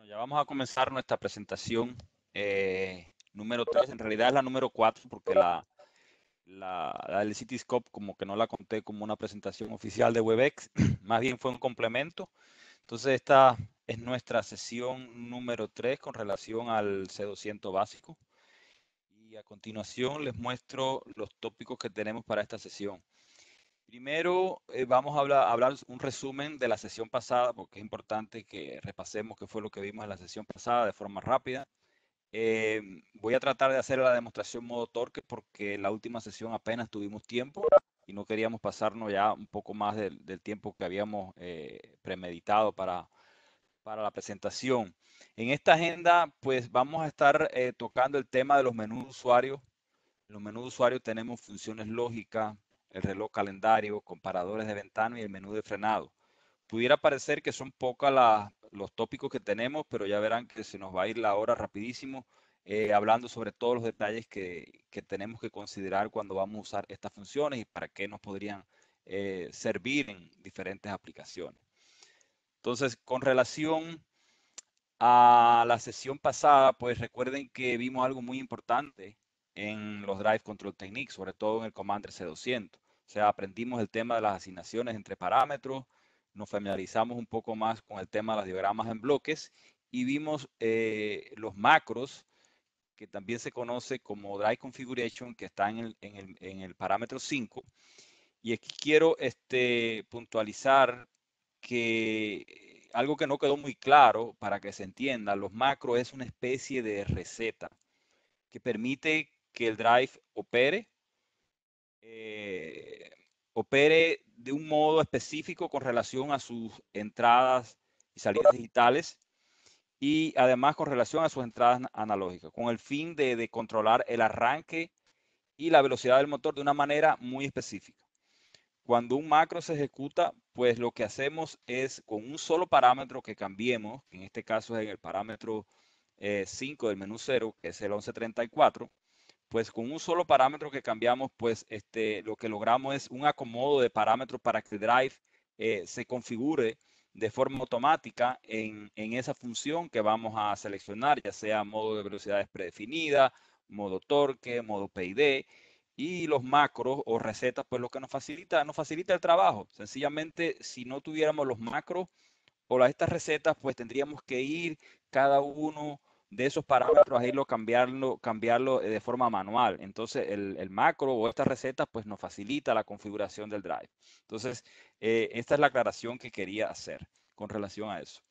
Ya vamos a comenzar nuestra presentación número 3. En realidad es la número 4 porque la del Cityscope como que no la conté como una presentación oficial de WebEx, más bien fue un complemento. Entonces esta es nuestra sesión número 3 con relación al C200 básico. Y a continuación les muestro los tópicos que tenemos para esta sesión. Primero vamos a hablar un resumen de la sesión pasada, porque es importante que repasemos qué fue lo que vimos en la sesión pasada de forma rápida. Voy a tratar de hacer la demostración modo torque porque en la última sesión apenas tuvimos tiempo y no queríamos pasarnos ya un poco más del tiempo que habíamos premeditado para la presentación. En esta agenda, pues vamos a estar tocando el tema de los menús de usuario. En los menús de usuario tenemos funciones lógicas, el reloj calendario, comparadores de ventana y el menú de frenado. Pudiera parecer que son pocos los tópicos que tenemos, pero ya verán que se nos va a ir la hora rapidísimo hablando sobre todos los detalles que tenemos que considerar cuando vamos a usar estas funciones y para qué nos podrían servir en diferentes aplicaciones. Entonces, con relación a la sesión pasada, pues recuerden que vimos algo muy importante en los Drive Control Techniques, sobre todo en el Commander C200. O sea, aprendimos el tema de las asignaciones entre parámetros, nos familiarizamos un poco más con el tema de los diagramas en bloques y vimos los macros, que también se conoce como Drive Configuration, que está en el parámetro 5. Y aquí quiero puntualizar que algo que no quedó muy claro para que se entienda, los macros es una especie de receta que permite que el drive opere de un modo específico con relación a sus entradas y salidas digitales y además con relación a sus entradas analógicas, con el fin de controlar el arranque y la velocidad del motor de una manera muy específica. Cuando un macro se ejecuta, pues lo que hacemos es con un solo parámetro que cambiemos, que en este caso es en el parámetro 5 del menú 0, que es el 1134, pues con un solo parámetro que cambiamos, pues lo que logramos es un acomodo de parámetros para que el drive se configure de forma automática en esa función que vamos a seleccionar, ya sea modo de velocidades predefinida, modo torque, modo PID, y los macros o recetas, pues lo que nos facilita el trabajo. Sencillamente, si no tuviéramos los macros o estas recetas, pues tendríamos que ir cada uno de esos parámetros a irlo cambiarlo de forma manual. Entonces, el macro o estas recetas, pues nos facilita la configuración del drive. Entonces, esta es la aclaración que quería hacer con relación a eso.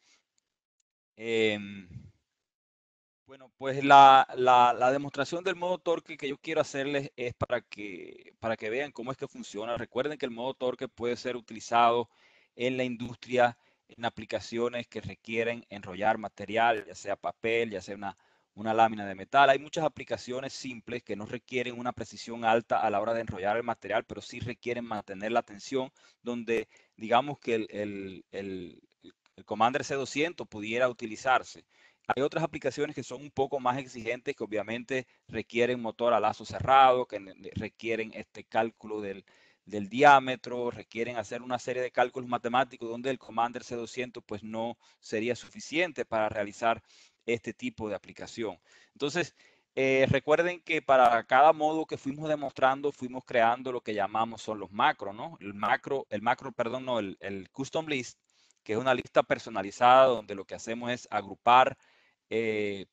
Bueno, pues la demostración del modo torque que yo quiero hacerles es para que vean cómo es que funciona. Recuerden que el modo torque puede ser utilizado en la industria, en aplicaciones que requieren enrollar material, ya sea papel, ya sea una lámina de metal. Hay muchas aplicaciones simples que no requieren una precisión alta a la hora de enrollar el material, pero sí requieren mantener la tensión, donde digamos que el Commander C200 pudiera utilizarse. Hay otras aplicaciones que son un poco más exigentes, que obviamente requieren motor a lazo cerrado, que requieren este cálculo del diámetro, requieren hacer una serie de cálculos matemáticos donde el Commander C200 pues no sería suficiente para realizar este tipo de aplicación. Entonces, recuerden que para cada modo que fuimos demostrando, fuimos creando lo que llamamos son los macros, ¿no? Perdón, no, el custom list, que es una lista personalizada donde lo que hacemos es agrupar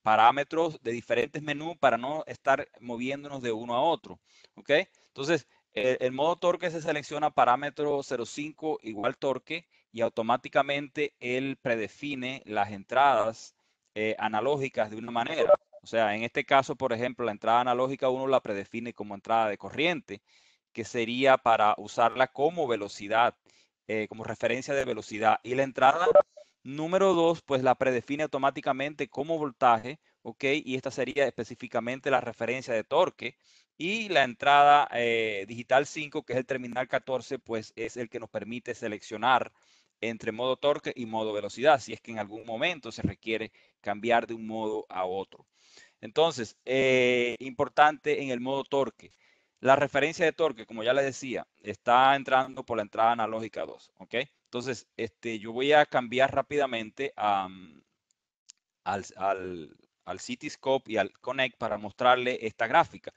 parámetros de diferentes menús para no estar moviéndonos de uno a otro. ¿Ok? Entonces, el modo torque se selecciona parámetro 05 igual torque y automáticamente él predefine las entradas analógicas de una manera. O sea, en este caso, por ejemplo, la entrada analógica uno la predefine como entrada de corriente, que sería para usarla como velocidad, como referencia de velocidad. Y la entrada número 2, pues la predefine automáticamente como voltaje, ¿ok? Y esta sería específicamente la referencia de torque. Y la entrada digital 5, que es el terminal 14, pues es el que nos permite seleccionar entre modo torque y modo velocidad, si es que en algún momento se requiere cambiar de un modo a otro. Entonces, importante en el modo torque. La referencia de torque, como ya les decía, está entrando por la entrada analógica 2, ¿ok? Entonces, yo voy a cambiar rápidamente al Cityscope y al Connect para mostrarle esta gráfica.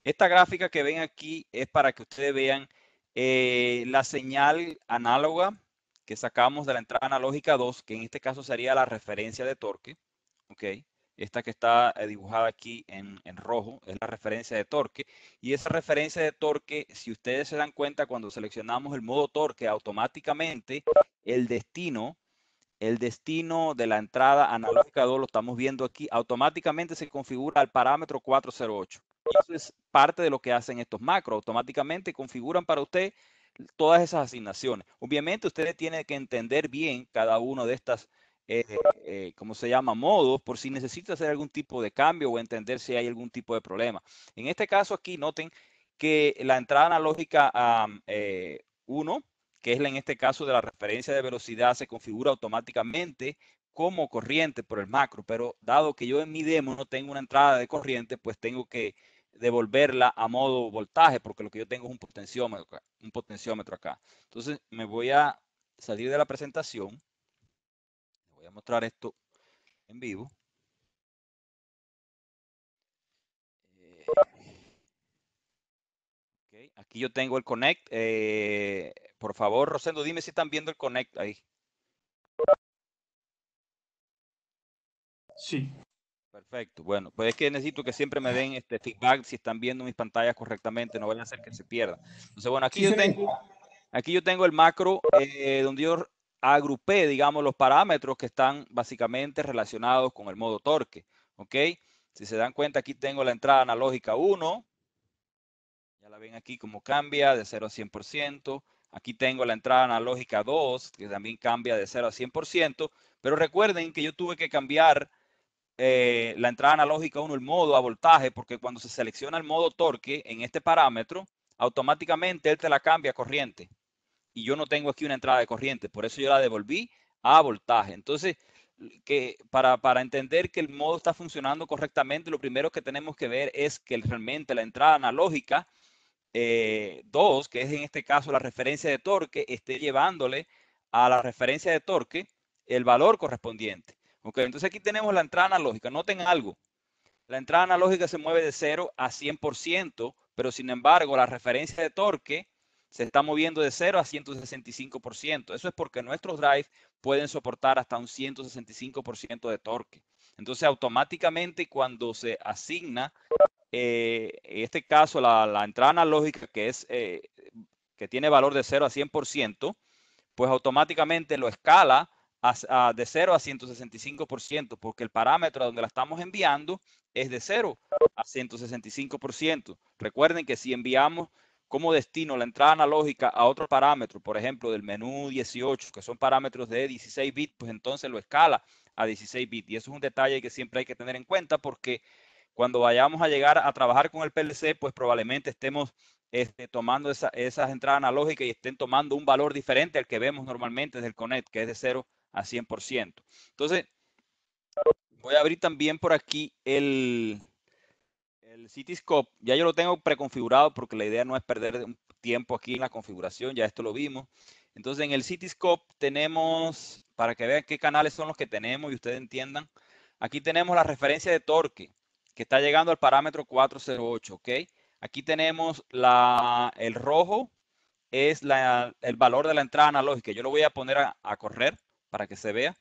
Esta gráfica que ven aquí es para que ustedes vean la señal análoga que sacamos de la entrada analógica 2, que en este caso sería la referencia de torque. ¿Ok? Esta que está dibujada aquí en rojo es la referencia de torque. Y esa referencia de torque, si ustedes se dan cuenta, cuando seleccionamos el modo torque, automáticamente el destino de la entrada analógica 2, lo estamos viendo aquí, automáticamente se configura al parámetro 408. Y eso es parte de lo que hacen estos macros. Automáticamente configuran para usted todas esas asignaciones. Obviamente ustedes tienen que entender bien cada uno de estas, ¿cómo se llama? Modos, por si necesita hacer algún tipo de cambio o entender si hay algún tipo de problema. En este caso aquí, noten que la entrada analógica 1, que es en este caso de la referencia de velocidad, se configura automáticamente como corriente por el macro, pero dado que yo en mi demo no tengo una entrada de corriente, pues tengo que devolverla a modo voltaje, porque lo que yo tengo es un potenciómetro acá. Entonces me voy a salir de la presentación, voy a mostrar esto en vivo. Okay. Aquí yo tengo el Connect. Por favor, Rosendo, dime si están viendo el Connect ahí. Sí. Perfecto. Bueno, pues es que necesito que siempre me den este feedback si están viendo mis pantallas correctamente, no vayan a hacer que se pierda. Entonces, bueno, aquí Sí se ve. yo tengo el macro donde yo agrupé, digamos, los parámetros que están básicamente relacionados con el modo torque. ¿Ok? Si se dan cuenta, aquí tengo la entrada analógica 1. Ya la ven aquí cómo cambia de 0 a 100%. Aquí tengo la entrada analógica 2, que también cambia de 0 a 100%. Pero recuerden que yo tuve que cambiar la entrada analógica 1, el modo a voltaje, porque cuando se selecciona el modo torque en este parámetro, automáticamente él te la cambia a corriente. Y yo no tengo aquí una entrada de corriente, por eso yo la devolví a voltaje. Entonces, que para entender que el modo está funcionando correctamente, lo primero que tenemos que ver es que realmente la entrada analógica 2, que es en este caso la referencia de torque, esté llevándole a la referencia de torque el valor correspondiente. Okay, entonces aquí tenemos la entrada analógica. Noten algo. La entrada analógica se mueve de 0 a 100%, pero sin embargo la referencia de torque se está moviendo de 0 a 165%. Eso es porque nuestros drives pueden soportar hasta un 165% de torque. Entonces automáticamente cuando se asigna en este caso la entrada analógica que tiene valor de 0 a 100%, pues automáticamente lo escala de 0 a 165%, porque el parámetro a donde la estamos enviando es de 0 a 165%. Recuerden que si enviamos como destino la entrada analógica a otro parámetro, por ejemplo, del menú 18, que son parámetros de 16 bits, pues entonces lo escala a 16 bits. Y eso es un detalle que siempre hay que tener en cuenta porque cuando vayamos a llegar a trabajar con el PLC, pues probablemente estemos tomando esas entradas analógicas y estén tomando un valor diferente al que vemos normalmente desde el Connect, que es de 0 a 100%. Entonces, voy a abrir también por aquí el Cityscope. Ya yo lo tengo preconfigurado porque la idea no es perder tiempo aquí en la configuración, ya esto lo vimos. Entonces, en el Cityscope tenemos, para que vean qué canales son los que tenemos y ustedes entiendan, aquí tenemos la referencia de torque, que está llegando al parámetro 408, ¿ok? Aquí tenemos el rojo, es el valor de la entrada analógica. Yo lo voy a poner a correr para que se vea.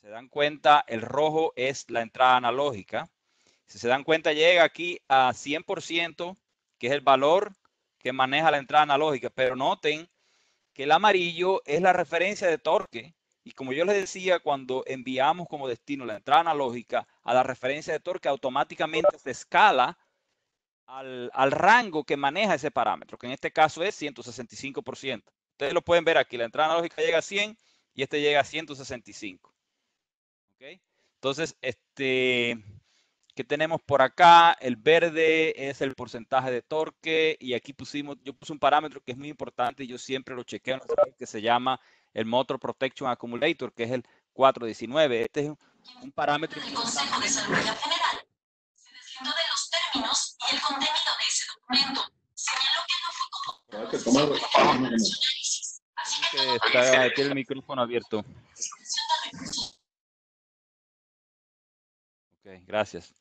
Se dan cuenta, el rojo es la entrada analógica. Si se dan cuenta, llega aquí a 100%, que es el valor que maneja la entrada analógica. Pero noten que el amarillo es la referencia de torque. Y como yo les decía, cuando enviamos como destino la entrada analógica a la referencia de torque, automáticamente se escala al rango que maneja ese parámetro, que en este caso es 165%. Ustedes lo pueden ver aquí, la entrada analógica llega a 100 y este llega a 165. ¿Okay? Entonces, ¿qué tenemos por acá? El verde es el porcentaje de torque y aquí yo puse un parámetro que es muy importante y yo siempre lo chequeo en el que se llama el Motor Protection Accumulator, que es el 419. Este es un parámetro El Consejo de Seguridad General se deslindó de los términos y el contenido de ese documento. Señaló que no fue como que tiene el micrófono abierto. Ok, gracias.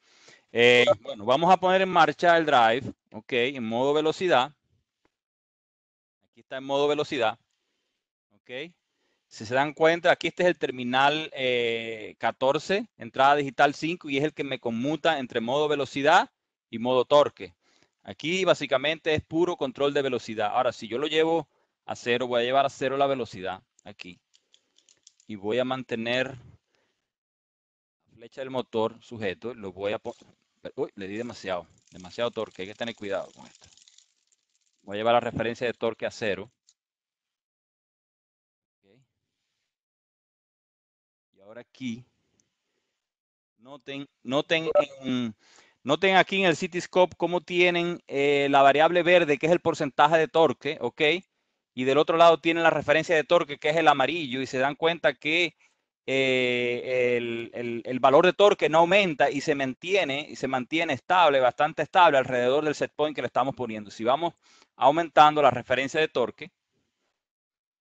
Bueno, vamos a poner en marcha el drive, ok, en modo velocidad. Aquí está en modo velocidad, ok. Si se dan cuenta, aquí este es el terminal 14, entrada digital 5, y es el que me conmuta entre modo velocidad y modo torque. Aquí básicamente es puro control de velocidad. Ahora, si yo lo llevo a cero, voy a llevar a cero la velocidad aquí. Y voy a mantener la flecha del motor sujeto. Lo voy a poner. Uy, le di demasiado torque. Hay que tener cuidado con esto. Voy a llevar la referencia de torque a cero. Okay. Y ahora aquí, noten aquí en el Cityscope cómo tienen la variable verde, que es el porcentaje de torque, ¿ok? Y del otro lado tienen la referencia de torque, que es el amarillo, y se dan cuenta que el valor de torque no aumenta y se mantiene estable, bastante estable alrededor del set point que le estamos poniendo. Si vamos aumentando la referencia de torque,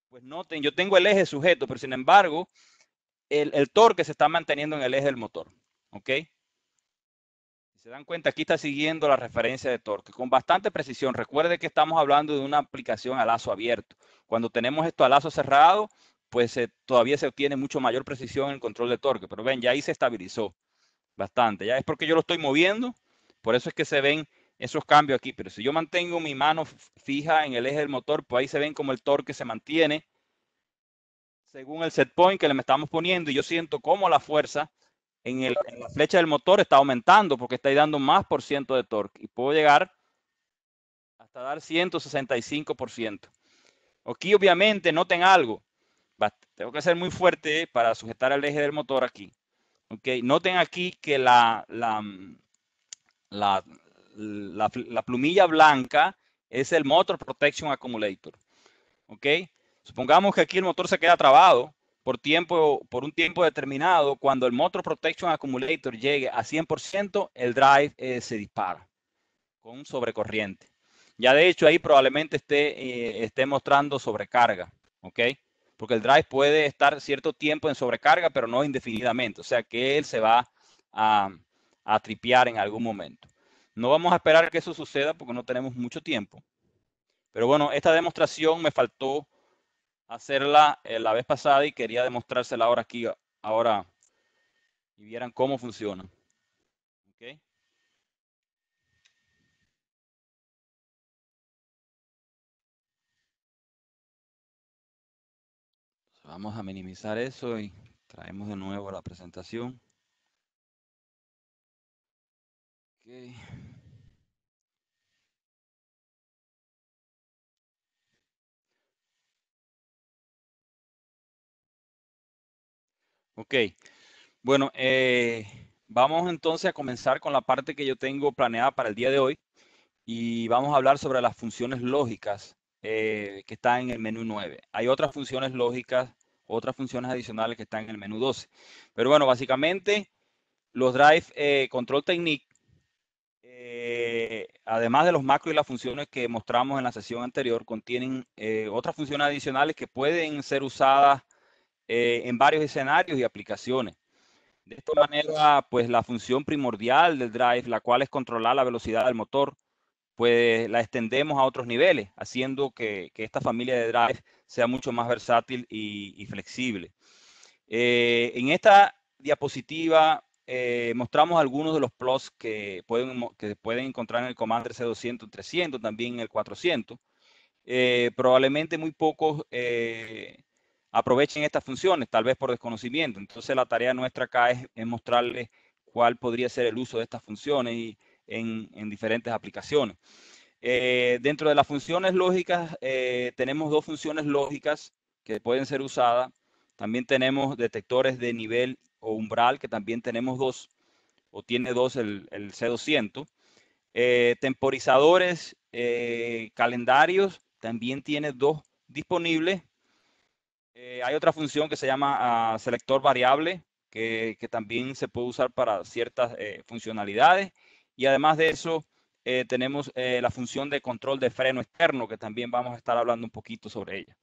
pues noten, yo tengo el eje sujeto, pero sin embargo, el torque se está manteniendo en el eje del motor, ¿ok? Si se dan cuenta, aquí está siguiendo la referencia de torque con bastante precisión. Recuerde que estamos hablando de una aplicación a lazo abierto. Cuando tenemos esto a lazo cerrado, pues todavía se obtiene mucho mayor precisión en el control de torque. Pero ven, ya ahí se estabilizó bastante. Ya es porque yo lo estoy moviendo, por eso es que se ven esos cambios aquí. Pero si yo mantengo mi mano fija en el eje del motor, pues ahí se ven como el torque se mantiene según el set point que le estamos poniendo, y yo siento como la fuerza en la flecha del motor está aumentando porque está dando más por ciento de torque y puedo llegar hasta dar 165%. Aquí obviamente noten algo, tengo que ser muy fuerte para sujetar el eje del motor aquí. Okay. Noten aquí que la plumilla blanca es el Motor Protection Accumulator. Okay. Supongamos que aquí el motor se queda trabado por un tiempo determinado. Cuando el Motor Protection Accumulator llegue a 100%, el drive se dispara con sobrecorriente. Ya de hecho ahí probablemente esté mostrando sobrecarga, ¿ok? Porque el drive puede estar cierto tiempo en sobrecarga, pero no indefinidamente. O sea que él se va a tripear en algún momento. No vamos a esperar que eso suceda porque no tenemos mucho tiempo. Pero bueno, esta demostración me faltó hacerla la vez pasada y quería demostrársela ahora aquí, ahora, y vieran cómo funciona. ¿Okay? Vamos a minimizar eso y traemos de nuevo la presentación. Okay. Ok, bueno, vamos entonces a comenzar con la parte que yo tengo planeada para el día de hoy y vamos a hablar sobre las funciones lógicas que están en el menú 9. Hay otras funciones lógicas, otras funciones adicionales que están en el menú 12. Pero bueno, básicamente los Drive Control Technique, además de los macros y las funciones que mostramos en la sesión anterior, contienen otras funciones adicionales que pueden ser usadas en varios escenarios y aplicaciones. De esta manera, pues la función primordial del drive, la cual es controlar la velocidad del motor, pues la extendemos a otros niveles, haciendo que esta familia de drive sea mucho más versátil y flexible. En esta diapositiva mostramos algunos de los plots que pueden encontrar en el Commander C200, 300, también en el 400. Probablemente muy pocos aprovechen estas funciones, tal vez por desconocimiento. Entonces la tarea nuestra acá es mostrarles cuál podría ser el uso de estas funciones en diferentes aplicaciones. Dentro de las funciones lógicas, tenemos dos funciones lógicas que pueden ser usadas. También tenemos detectores de nivel o umbral, que también tenemos dos, o tiene dos el C200. Temporizadores, calendarios, también tiene dos disponibles. Hay otra función que se llama selector variable, que también se puede usar para ciertas funcionalidades. Y además de eso, tenemos la función de control de freno externo, que también vamos a estar hablando un poquito sobre ella.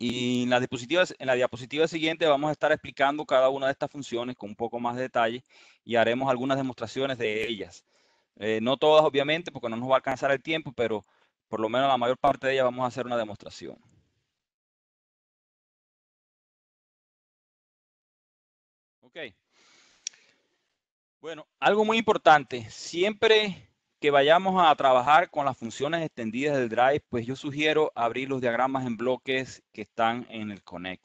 Y en la diapositiva siguiente vamos a estar explicando cada una de estas funciones con un poco más de detalle y haremos algunas demostraciones de ellas. No todas, obviamente, porque no nos va a alcanzar el tiempo, pero por lo menos la mayor parte de ellas vamos a hacer una demostración. Ok. Bueno, algo muy importante, siempre que vayamos a trabajar con las funciones extendidas del Drive, pues yo sugiero abrir los diagramas en bloques que están en el Connect.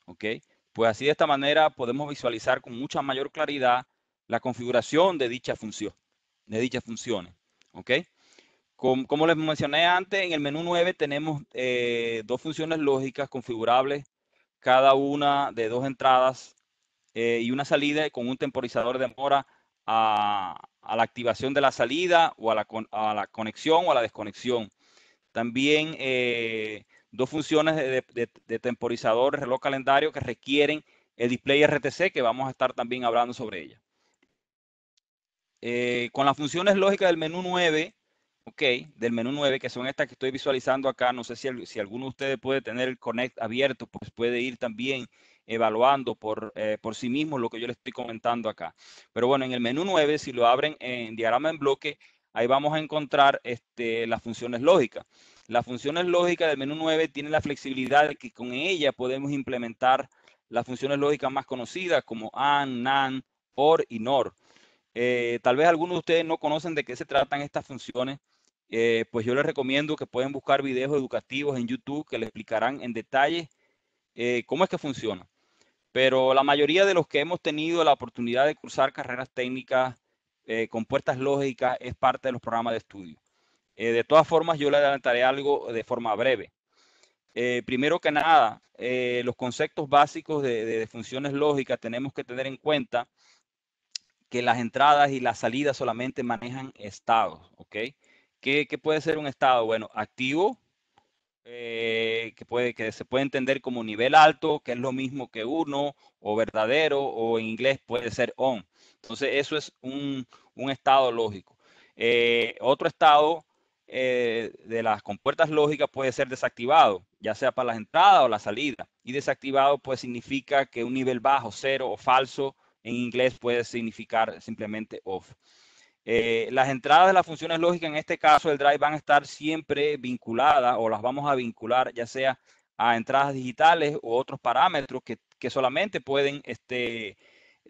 ¿Ok? Pues así de esta manera podemos visualizar con mucha mayor claridad la configuración de dicha función, de dichas funciones. ¿Ok? Como les mencioné antes, en el menú 9 tenemos dos funciones lógicas configurables, cada una de dos entradas y una salida con un temporizador de demora a la activación de la salida o a la conexión o a la desconexión. También dos funciones de temporizador reloj calendario que requieren el display RTC, que vamos a estar también hablando sobre ella. Con las funciones lógicas del menú 9, ok, del menú 9, que son estas que estoy visualizando acá, no sé si alguno de ustedes puede tener el Connect abierto, pues puede ir también evaluando por sí mismo lo que yo les estoy comentando acá. Pero bueno, en el menú 9, si lo abren en diagrama en bloque, ahí vamos a encontrar las funciones lógicas. Las funciones lógicas del menú 9 tienen la flexibilidad de que con ella podemos implementar las funciones lógicas más conocidas como AND, NAND, OR y NOR. Tal vez algunos de ustedes no conocen de qué se tratan estas funciones, pues yo les recomiendo que pueden buscar videos educativos en YouTube que les explicarán en detalle cómo es que funciona. Pero la mayoría de los que hemos tenido la oportunidad de cursar carreras técnicas con puertas lógicas es parte de los programas de estudio. De todas formas, yo le adelantaré algo de forma breve. Primero que nada, los conceptos básicos de funciones lógicas tenemos que tener en cuenta que las entradas y las salidas solamente manejan estados, ¿ok? ¿Qué puede ser un estado? Bueno, activo, que se puede entender como nivel alto, que es lo mismo que 1, o verdadero, o en inglés puede ser on. Entonces, eso es un estado lógico. Otro estado de las compuertas lógicas puede ser desactivado, ya sea para las entradas o la salida. Y desactivado pues significa que un nivel bajo, cero o falso, en inglés puede significar simplemente off. Las entradas de las funciones lógicas, en este caso el drive, van a estar siempre vinculadas o las vamos a vincular ya sea a entradas digitales u otros parámetros que solamente pueden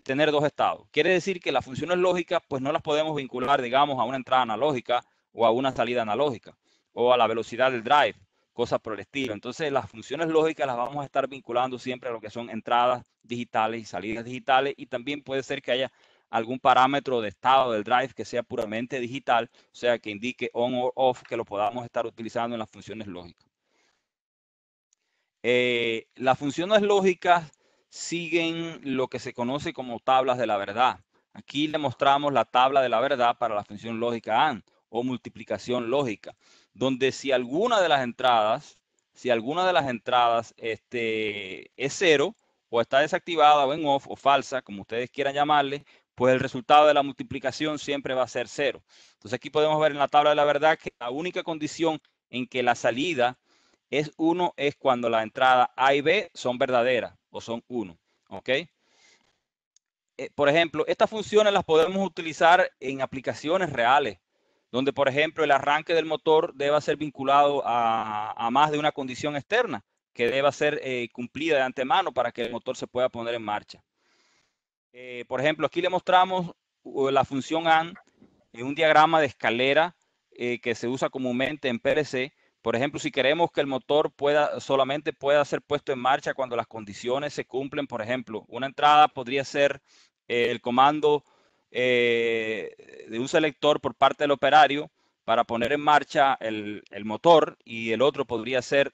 tener dos estados. Quiere decir que las funciones lógicas pues no las podemos vincular, digamos, a una entrada analógica o a una salida analógica o a la velocidad del drive, cosas por el estilo. Entonces las funciones lógicas las vamos a estar vinculando siempre a lo que son entradas digitales y salidas digitales, y también puede ser que haya algún parámetro de estado del drive que sea puramente digital, o sea, que indique on o off, que lo podamos estar utilizando en las funciones lógicas. Las funciones lógicas siguen lo que se conoce como tablas de la verdad. Aquí le mostramos la tabla de la verdad para la función lógica AND o multiplicación lógica, donde si alguna de las entradas es cero o está desactivada o en off o falsa, como ustedes quieran llamarle, pues el resultado de la multiplicación siempre va a ser cero. Entonces aquí podemos ver en la tabla de la verdad que la única condición en que la salida es 1 es cuando la entrada A y B son verdaderas o son 1. ¿Ok? Por ejemplo, estas funciones las podemos utilizar en aplicaciones reales, donde, por ejemplo, el arranque del motor deba ser vinculado a más de una condición externa que deba ser cumplida de antemano para que el motor se pueda poner en marcha. Por ejemplo, aquí le mostramos la función AND en un diagrama de escalera que se usa comúnmente en PLC. Por ejemplo, si queremos que el motor solamente pueda ser puesto en marcha cuando las condiciones se cumplen, por ejemplo, una entrada podría ser el comando de un selector por parte del operario para poner en marcha el motor, y el otro podría ser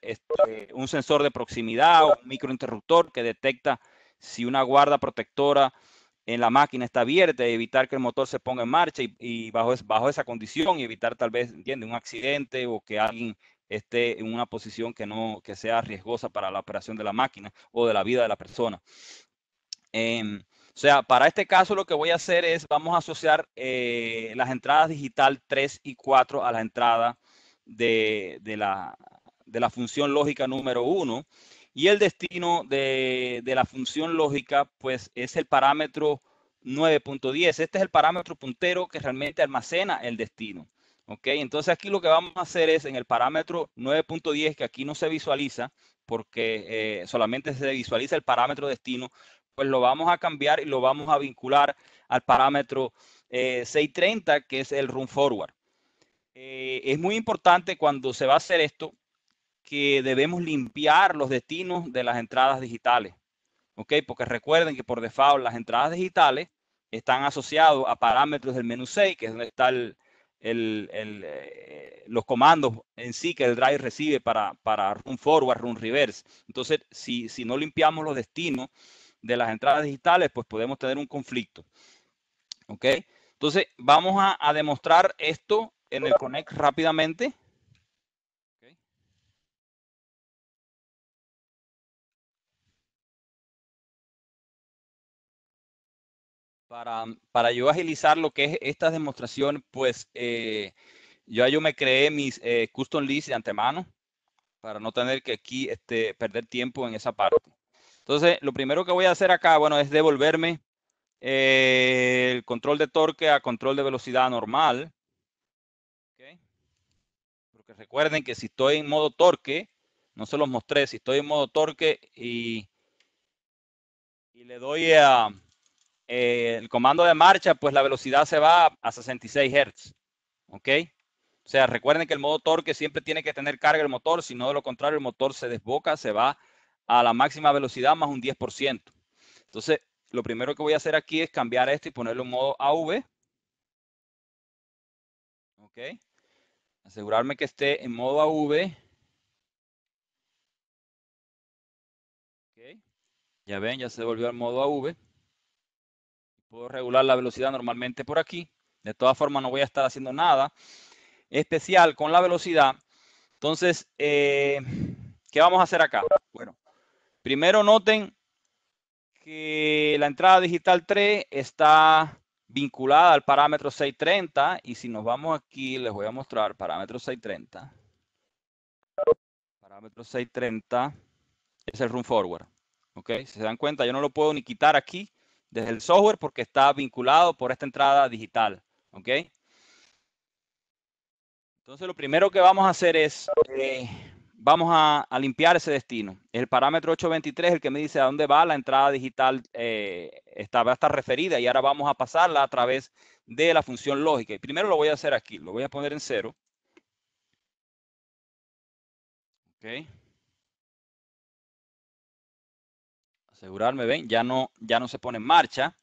un sensor de proximidad o un microinterruptor que detecta si una guarda protectora en la máquina está abierta y evitar que el motor se ponga en marcha y bajo esa condición y evitar tal vez, ¿entiende?, un accidente o que alguien esté en una posición que sea riesgosa para la operación de la máquina o de la vida de la persona. O sea, para este caso lo que voy a hacer es, vamos a asociar las entradas digital 3 y 4 a la entrada de la función lógica número 1. Y el destino de la función lógica, pues es el parámetro 9.10. Este es el parámetro puntero que realmente almacena el destino. ¿Ok? Entonces aquí lo que vamos a hacer es en el parámetro 9.10, que aquí no se visualiza porque solamente se visualiza el parámetro destino, pues lo vamos a cambiar y lo vamos a vincular al parámetro 630, que es el run forward. Es muy importante cuando se va a hacer esto que debemos limpiar los destinos de las entradas digitales. ¿Ok? Porque recuerden que por default las entradas digitales están asociadas a parámetros del menú 6, que es donde está los comandos en sí que el drive recibe para run forward, run reverse. Entonces, si no limpiamos los destinos de las entradas digitales, pues podemos tener un conflicto. ¿Ok? Entonces, vamos a demostrar esto en el Connect rápidamente. ¿Okay? Para yo agilizar lo que es esta demostración, pues yo me creé mis custom lists de antemano para no tener que aquí perder tiempo en esa parte. Entonces, lo primero que voy a hacer acá, bueno, es devolverme el control de torque a control de velocidad normal. ¿Okay? Porque recuerden que si estoy en modo torque, no se los mostré, si estoy en modo torque y le doy el comando de marcha, pues la velocidad se va a 66 Hz. ¿Ok? O sea, recuerden que el modo torque siempre tiene que tener carga el motor, si no de lo contrario el motor se desboca, se va a la máxima velocidad más un 10%. Entonces, lo primero que voy a hacer aquí es cambiar esto y ponerlo en modo AV. ¿Ok? Asegurarme que esté en modo AV. ¿Ok? Ya ven, ya se volvió al modo AV. Puedo regular la velocidad normalmente por aquí. De todas formas, no voy a estar haciendo nada especial con la velocidad. Entonces, ¿qué vamos a hacer acá? Bueno, primero noten que la entrada digital 3 está vinculada al parámetro 630 y si nos vamos aquí les voy a mostrar parámetro 630. Parámetro 630 es el run forward. ¿Ok? Si se dan cuenta, yo no lo puedo ni quitar aquí desde el software porque está vinculado por esta entrada digital. ¿Ok? Entonces lo primero que vamos a hacer es, vamos a limpiar ese destino. El parámetro 823 es el que me dice a dónde va la entrada digital, va a estar referida y ahora vamos a pasarla a través de la función lógica. Y primero lo voy a hacer aquí, lo voy a poner en 0. ¿Ok? Asegurarme, ven, ya no se pone en marcha.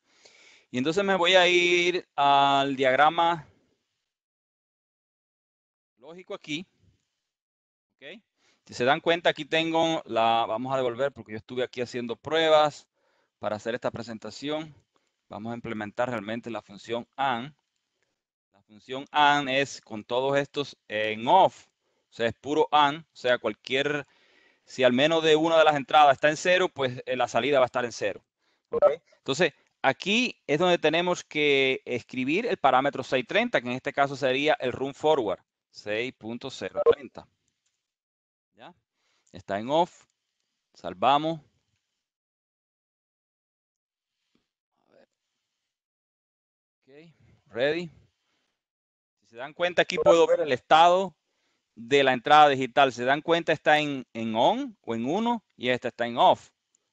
Y entonces me voy a ir al diagrama lógico aquí. ¿Ok? Si se dan cuenta, aquí tengo vamos a devolver porque yo estuve aquí haciendo pruebas para hacer esta presentación. Vamos a implementar realmente la función AND. La función AND es con todos estos en off, o sea, es puro AND, o sea, si al menos de una de las entradas está en 0, pues la salida va a estar en 0. ¿Okay? Entonces, aquí es donde tenemos que escribir el parámetro 630, que en este caso sería el run forward, 6.030. ¿Ya? Está en off, salvamos. Ok, ready. Si se dan cuenta, aquí puedo ver el estado de la entrada digital. Si se dan cuenta, está en on o en 1 y esta está en off.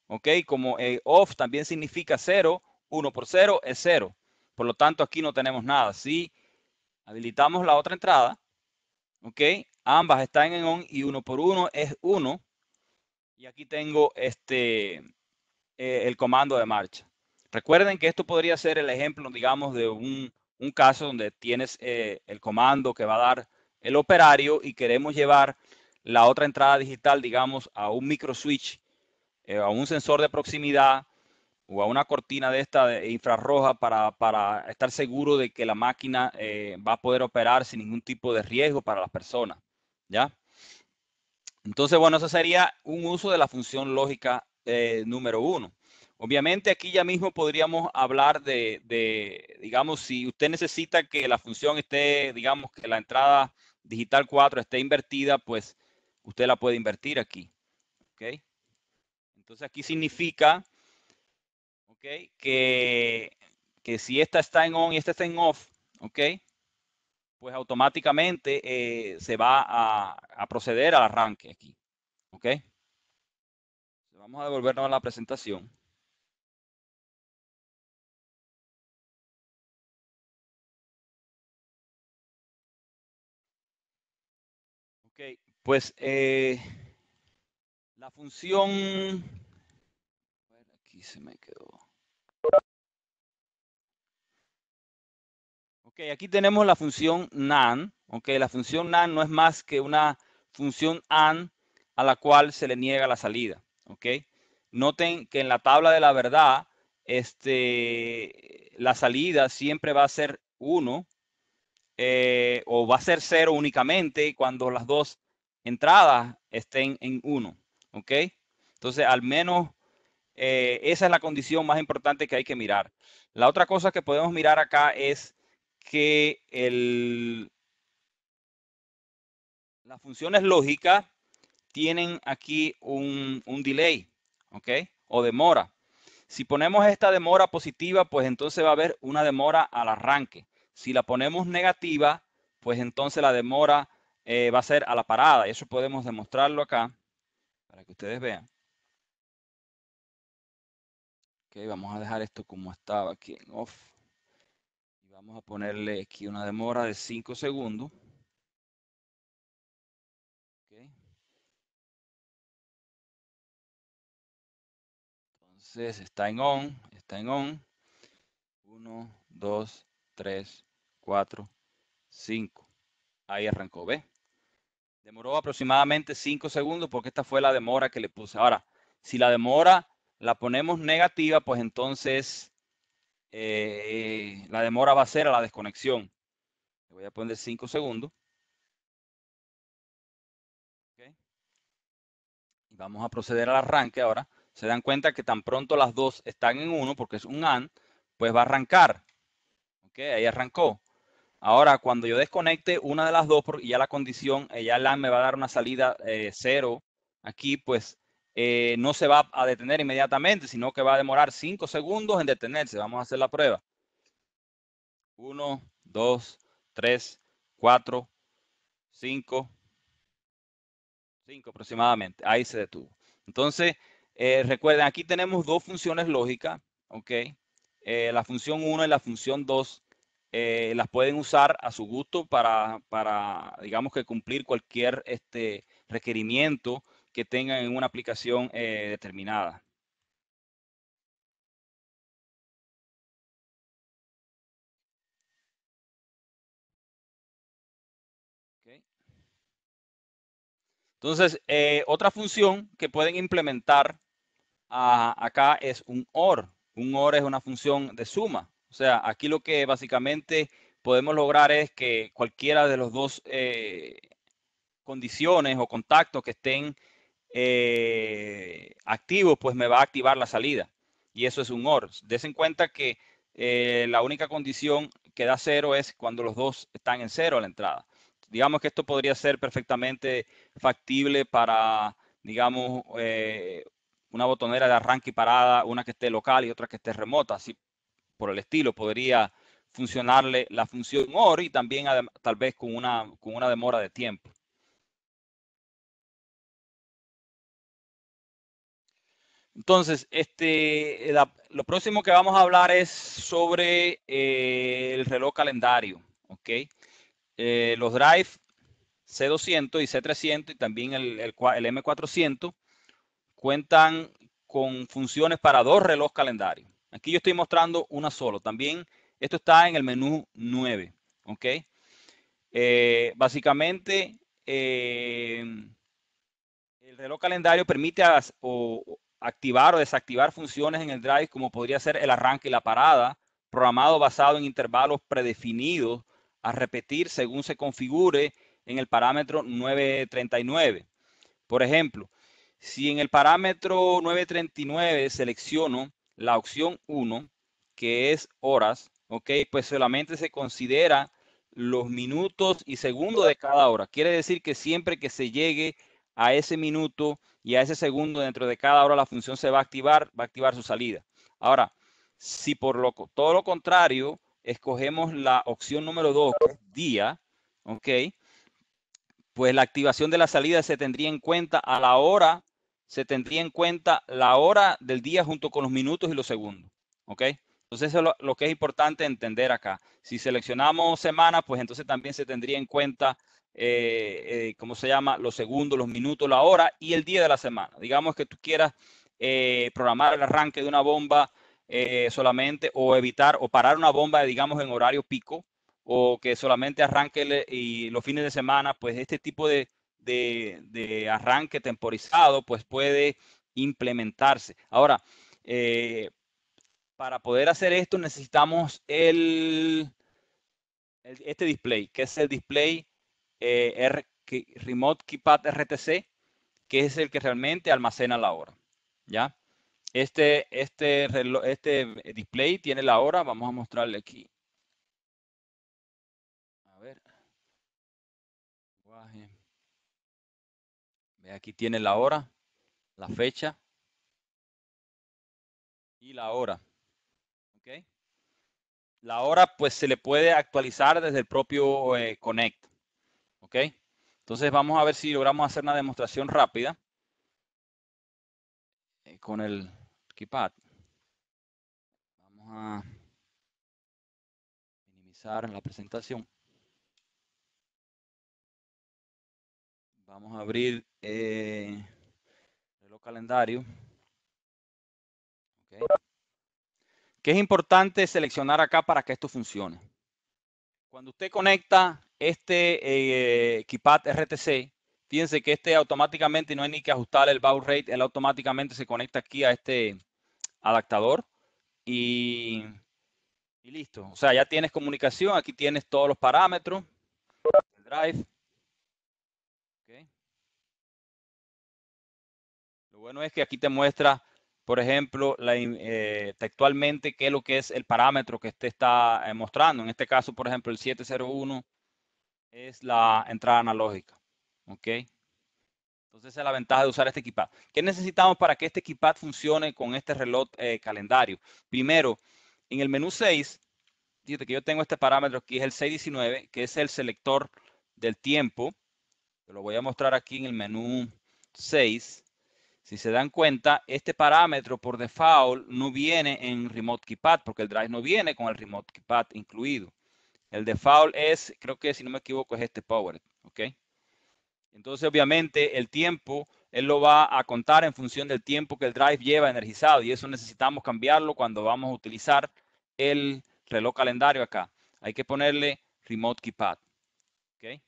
Ok, como off también significa 0, 1 por 0 es 0. Por lo tanto, aquí no tenemos nada. Si habilitamos la otra entrada, ok, ambas están en on y 1 por 1 es 1. Y aquí tengo el comando de marcha. Recuerden que esto podría ser el ejemplo, digamos, de un caso donde tienes el comando que va a dar el operario y queremos llevar la otra entrada digital, digamos, a un micro switch, a un sensor de proximidad o a una cortina de esta de infrarroja para estar seguro de que la máquina va a poder operar sin ningún tipo de riesgo para las personas. ¿Ya? Entonces, bueno, eso sería un uso de la función lógica número 1. Obviamente aquí ya mismo podríamos hablar digamos, si usted necesita que la función esté, digamos, que la entrada digital 4 esté invertida, pues usted la puede invertir aquí. ¿Ok? Entonces aquí significa, ¿ok?, que si esta está en on y esta está en off, ¿ok?, pues automáticamente se va a proceder al arranque aquí, ¿ok? Vamos a devolvernos a la presentación. Ok, pues la función, aquí se me quedó. Ok, aquí tenemos la función NaN. Ok, la función NaN no es más que una función AND a la cual se le niega la salida. Ok, noten que en la tabla de la verdad, la salida siempre va a ser 1 o va a ser 0 únicamente cuando las dos entradas estén en 1. Ok, entonces al menos esa es la condición más importante que hay que mirar. La otra cosa que podemos mirar acá es que las funciones lógicas tienen aquí un delay, ¿ok? O demora. Si ponemos esta demora positiva, pues entonces va a haber una demora al arranque. Si la ponemos negativa, pues entonces la demora va a ser a la parada. Y eso podemos demostrarlo acá para que ustedes vean. Ok, vamos a dejar esto como estaba aquí en off. Y vamos a ponerle aquí una demora de 5 segundos. Okay. Entonces está en on, está en on. 1, 2, 3, 4, 5. Ahí arrancó, ¿ve? Demoró aproximadamente 5 segundos porque esta fue la demora que le puse. Ahora, si la demora la ponemos negativa, pues entonces la demora va a ser a la desconexión. Le voy a poner 5 segundos. Okay. Y vamos a proceder al arranque ahora. Se dan cuenta que tan pronto las dos están en 1, porque es un AND, pues va a arrancar. Ok, ahí arrancó. Ahora, cuando yo desconecte una de las dos, porque ya la condición, ya el AND me va a dar una salida 0, aquí pues no se va a detener inmediatamente, sino que va a demorar 5 segundos en detenerse. Vamos a hacer la prueba. 1, 2, 3, 4, 5. 5 aproximadamente. Ahí se detuvo. Entonces, recuerden, aquí tenemos dos funciones lógicas, ¿ok? La función 1 y la función 2 las pueden usar a su gusto para, digamos que cumplir cualquier requerimiento que tengan en una aplicación determinada. Okay. Entonces, otra función que pueden implementar acá es un OR. Un OR es una función de suma. O sea, aquí lo que básicamente podemos lograr es que cualquiera de los dos condiciones o contactos que estén activos, pues me va a activar la salida. Y eso es un OR. Des en cuenta que la única condición que da 0 es cuando los dos están en 0 a la entrada. Digamos que esto podría ser perfectamente factible para, digamos, una botonera de arranque y parada, una que esté local y otra que esté remota, así por el estilo. Podría funcionarle la función OR y también tal vez con una demora de tiempo. Entonces, lo próximo que vamos a hablar es sobre el reloj calendario, ¿ok? Los Drive C200 y C300 y también el M400 cuentan con funciones para dos relojes calendarios. Aquí yo estoy mostrando una solo. También esto está en el menú 9, ¿ok? Básicamente, el reloj calendario permite activar o desactivar funciones en el Drive como podría ser el arranque y la parada, programado basado en intervalos predefinidos a repetir según se configure en el parámetro 939. Por ejemplo, si en el parámetro 939 selecciono la opción 1, que es horas, ¿ok? Pues solamente se considera los minutos y segundos de cada hora. Quiere decir que siempre que se llegue a ese minuto y a ese segundo dentro de cada hora la función se va a activar su salida. Ahora, si por todo lo contrario escogemos la opción número 2, que es día, ¿ok? Pues la activación de la salida se tendría en cuenta a la hora, se tendría en cuenta la hora del día junto con los minutos y los segundos, ¿ok? Entonces eso es lo que es importante entender acá. Si seleccionamos semana, pues entonces también se tendría en cuenta, ¿cómo se llama? Los segundos, los minutos, la hora y el día de la semana. Digamos que tú quieras programar el arranque de una bomba solamente, o evitar o parar una bomba, digamos, en horario pico, o que solamente arranque y los fines de semana, pues este tipo de arranque temporizado pues puede implementarse. Ahora, para poder hacer esto necesitamos este display, que es el display Remote Keypad RTC, que es el que realmente almacena la hora, ¿ya? Este display tiene la hora, vamos a mostrarle aquí. A ver. Ve, aquí tiene la hora, la fecha y la hora. ¿Okay? La hora pues se le puede actualizar desde el propio Connect. ¿Ok? Entonces vamos a ver si logramos hacer una demostración rápida con el keypad. Vamos a minimizar la presentación. Vamos a abrir reloj calendario. ¿Okay? ¿Qué es importante seleccionar acá para que esto funcione? Cuando usted conecta este keypad RTC, fíjense que este automáticamente, no hay ni que ajustar el baud rate, él automáticamente se conecta aquí a este adaptador y listo. O sea, ya tienes comunicación, aquí tienes todos los parámetros, el drive. Okay. Lo bueno es que aquí te muestra, por ejemplo, textualmente qué es lo que es el parámetro que te está mostrando. En este caso, por ejemplo, el 701 es la entrada analógica. ¿Ok? Entonces esa es la ventaja de usar este keypad. ¿Qué necesitamos para que este keypad funcione con este reloj calendario? Primero, en el menú 6, fíjate que yo tengo este parámetro aquí, es el 619, que es el selector del tiempo. Te lo voy a mostrar aquí en el menú 6. Si se dan cuenta, este parámetro por default no viene en Remote Keypad, porque el drive no viene con el Remote Keypad incluido. El default es, creo que si no me equivoco, es este Power. ¿Ok? Entonces, obviamente, el tiempo, él lo va a contar en función del tiempo que el drive lleva energizado, y eso necesitamos cambiarlo cuando vamos a utilizar el reloj calendario acá. Hay que ponerle Remote Keypad. ¿Okay?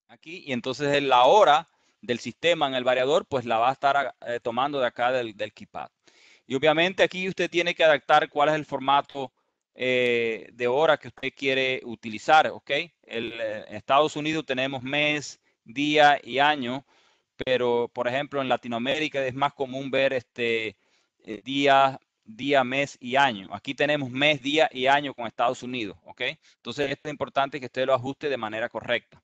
Aquí, y entonces la hora del sistema en el variador, pues la va a estar tomando de acá del keypad. Y obviamente aquí usted tiene que adaptar cuál es el formato de hora que usted quiere utilizar, ¿ok? En Estados Unidos tenemos mes, día y año, pero por ejemplo en Latinoamérica es más común ver día, mes y año. Aquí tenemos mes, día y año con Estados Unidos, ¿ok? Entonces esto es importante que usted lo ajuste de manera correcta.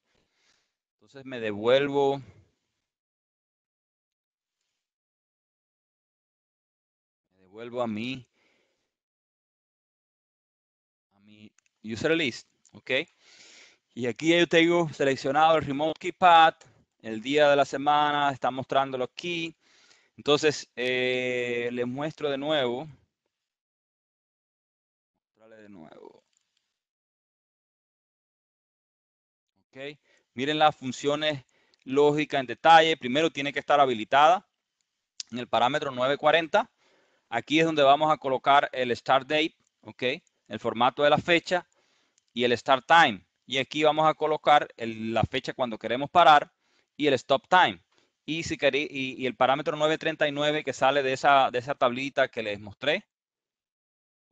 Entonces me devuelvo a mi user list, ¿ok? Y aquí yo tengo seleccionado el Remote Keypad, el día de la semana, está mostrándolo aquí. Entonces, les muestro de nuevo. ¿Ok? Miren las funciones lógicas en detalle. Primero tiene que estar habilitada en el parámetro 940. Aquí es donde vamos a colocar el Start Date, ¿ok? El formato de la fecha y el Start Time. Y aquí vamos a colocar la fecha cuando queremos parar y el Stop Time. Y, y el parámetro 939 que sale de esa tablita que les mostré.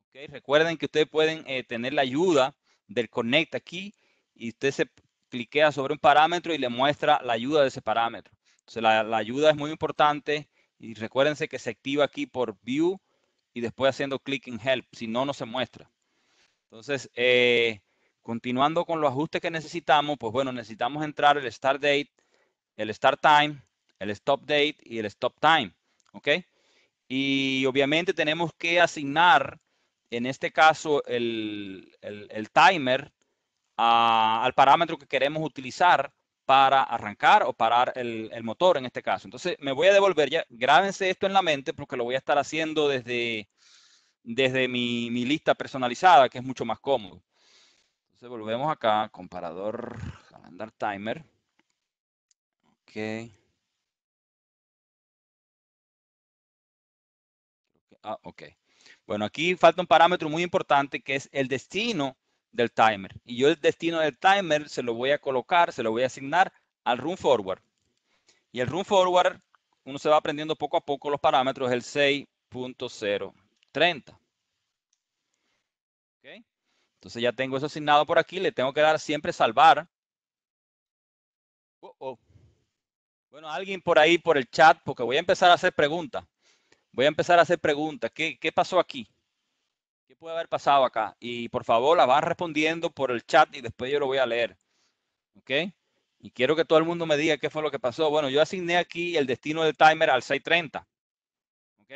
¿Okay? Recuerden que ustedes pueden tener la ayuda del Connect aquí y usted se cliquea sobre un parámetro y le muestra la ayuda de ese parámetro. Entonces la ayuda es muy importante y recuérdense que se activa aquí por View y después haciendo clic en Help, si no, no se muestra. Entonces, continuando con los ajustes que necesitamos, pues bueno, necesitamos entrar el Start Date el start time, el stop date y el stop time, ¿ok? Y obviamente tenemos que asignar, en este caso, el timer al parámetro que queremos utilizar para arrancar o parar el motor en este caso. Entonces me voy a devolver ya, grábense esto en la mente porque lo voy a estar haciendo desde mi lista personalizada, que es mucho más cómodo. Entonces volvemos acá, comparador, calendar timer. Ok. Ok. Bueno, aquí falta un parámetro muy importante que es el destino del timer. Y yo el destino del timer se lo voy a colocar, se lo voy a asignar al run forward. Y el run forward, uno se va aprendiendo poco a poco los parámetros, es el 6.030. ¿Okay? Entonces ya tengo eso asignado por aquí, le tengo que dar siempre salvar. Bueno, alguien por ahí, por el chat, porque voy a empezar a hacer preguntas. ¿Qué pasó aquí? ¿Qué puede haber pasado acá? Y por favor, la van respondiendo por el chat y después yo lo voy a leer. ¿Ok? Y quiero que todo el mundo me diga qué fue lo que pasó. Bueno, yo asigné aquí el destino del timer al 6.30. ¿Ok?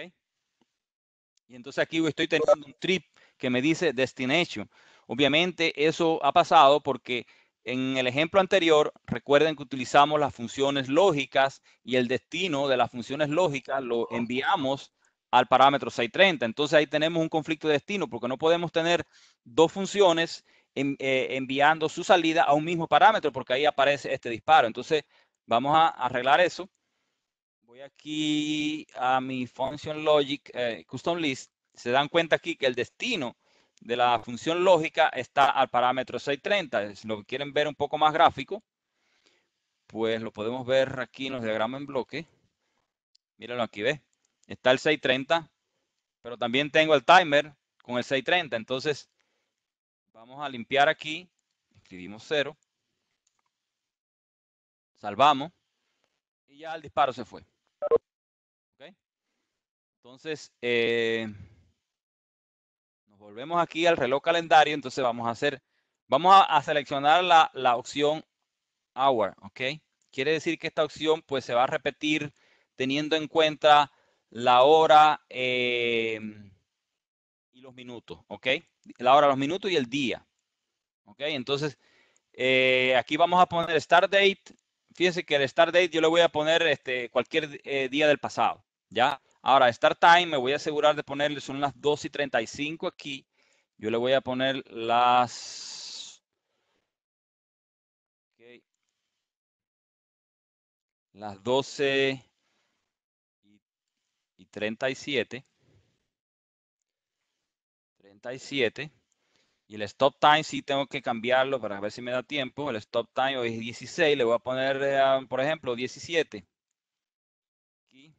Y entonces aquí estoy teniendo un trip que me dice destination. Obviamente eso ha pasado porque en el ejemplo anterior, recuerden que utilizamos las funciones lógicas y el destino de las funciones lógicas lo enviamos al parámetro 630. Entonces ahí tenemos un conflicto de destino porque no podemos tener dos funciones enviando su salida a un mismo parámetro porque ahí aparece este disparo. Entonces vamos a arreglar eso. Voy aquí a mi function logic custom list. Se dan cuenta aquí que el destino de la función lógica está al parámetro 630. Si lo quieren ver un poco más gráfico, pues lo podemos ver aquí en los diagramas en bloque. Mírenlo aquí, ¿ves? Está el 630, pero también tengo el timer con el 630. Entonces, vamos a limpiar aquí. Escribimos 0. Salvamos. Y ya el disparo se fue. ¿Okay? Entonces, nos volvemos aquí al reloj calendario. Entonces vamos a seleccionar la opción hour, ¿ok? Quiere decir que esta opción pues se va a repetir teniendo en cuenta la hora y los minutos, ¿ok? La hora, los minutos y el día, ¿ok? Entonces aquí vamos a poner start date. Fíjense que el start date yo le voy a poner cualquier día del pasado, ¿ya? Ahora, start time me voy a asegurar de ponerle, son las 2:35 aquí. Yo le voy a poner las 12:37. Y el stop time sí tengo que cambiarlo para ver si me da tiempo. El stop time hoy es 16. Le voy a poner, por ejemplo, 17. Aquí.